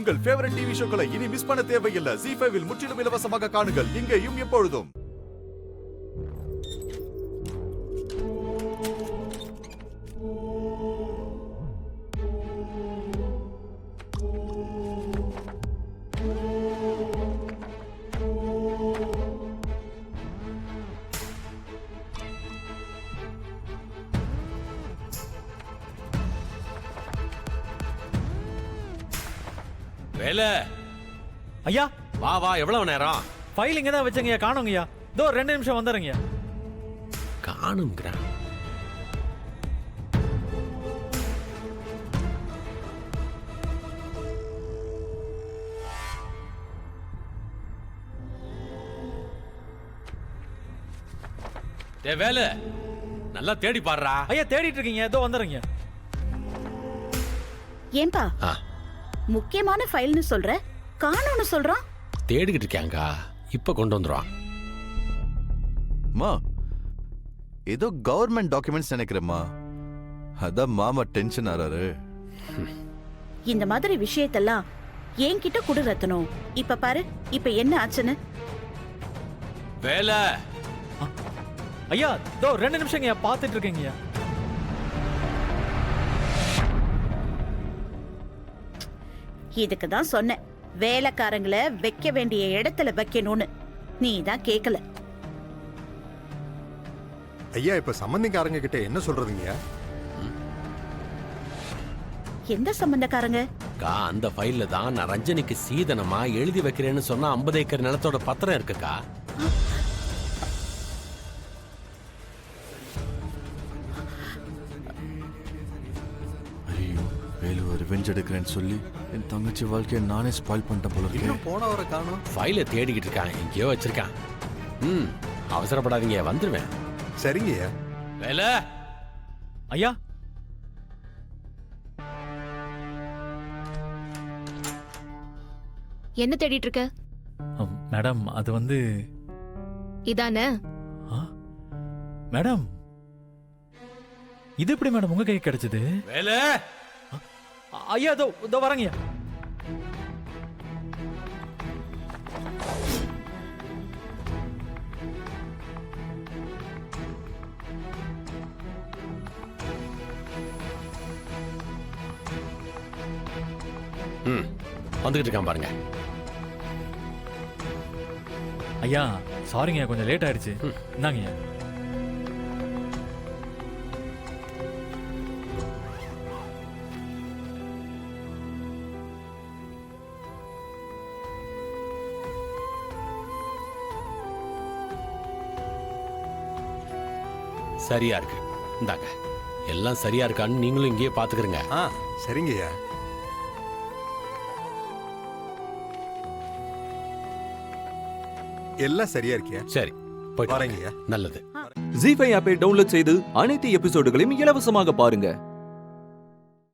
உங்கள் favourite TV ஷோக்களை இனி miss பண்ண தேவையில்லை. ZEE5 இல் முற்றிலும் இலவசமாக காணுங்கள், இங்கேயும் எப்பொழுதும். வேலை ஐயா வா வா, எவ்வளவு நேரம்? ஃபைல் இங்க தான் வச்சங்கய்யா, காணுங்கய்யா. இதோ 2 நிமிஷம் வந்துடுறேங்கய்யா. காணுங்கிறேன். வேலை நல்லா தேடி பாடுறா. ஐயா தேடிட்டு இருக்கீங்க, இதோ வந்துடுறேங்க. ஏன்பா முக்கியமான ஃபைல்னு சொல்ற, காணோம்னு சொல்றான். தேடிக்கிட்டு இருக்காங்க, இப்ப கொண்டு வந்துருவான். மா ஏதோ கவர்மெண்ட் டாக்குமெண்ட்ஸ் நினைக்கிறேம்மா, அதான் மாமா டென்ஷன் ஆறாரு. இந்த மாதிரி விஷயத்தெல்லாம் என்கிட்ட குடு ரத்தனம். இப்ப பாரு, இப்ப என்ன ஆச்சுன்னு. வேலை ஐயா இதோ 2 நிமிஷங்கய்யா, பார்த்துட்டு இருக்கீங்கய்யா. இதுக்கு தான் சொன்னேன், வேலைக்காரங்களை வைக்க வேண்டிய இடத்துல வைக்கணும்னு. நீ தான் கேட்கல. ஐயா இப்ப சம்பந்திக்காரங்க கிட்ட என்ன சொல்றதுங்க? எந்த சம்பந்தக்காரங்க? அந்த ஃபைல்ல தான் நான் ரஞ்சனிக்கு சீதனமா எழுதி வைக்கிறேன்னு சொன்னா 50 ஏக்கர் நிலத்தோட பத்திரம் இருக்குக்கா. ஐயோ, வேலு ரிவெஞ்ச் எடுக்கிறேன்னு சொல்லி என் தங்கச்சி வாழ்க்கையை நானே ஸ்பாயில் பண்ணிட்டேன் போல இருக்கு. போனவரை காணோம். ஃபைலை தேடிக்கிட்டு இருக்கான், எங்கேயோ வச்சிருக்கான். அவசரப்படாதீங்க, வந்துருவேன். சரிங்கய்யா. வேலை ஐயா என்ன தேடிட்டு இருக்க? மேடம் அது வந்து இதானே? மேடம் இது எப்படி மேடம் உங்க கை கிடைச்சது? வேலை ஐயா இதோ இதோ வரங்கய்யா. வந்துகிட்டு இருக்கான் பாருங்க. ஐயா சாரிங்க, கொஞ்சம் லேட் ஆயிடுச்சு. இந்தாங்கய்யா. சரியா இருக்கு, இந்தாங்க. எல்லாம் சரியா இருக்கான்னு நீங்களும் இங்கேயே பாத்துக்கிறீங்க. சரிங்கய்யா. எல்லாம் சரியா இருக்கியா? சரி, போயிட்டு வரேங்கய்யா. நல்லது. ZEE5 ஆப்பை டவுன்லோட் செய்து அனைத்து எபிசோடுகளையும் இலவசமாக பாருங்க.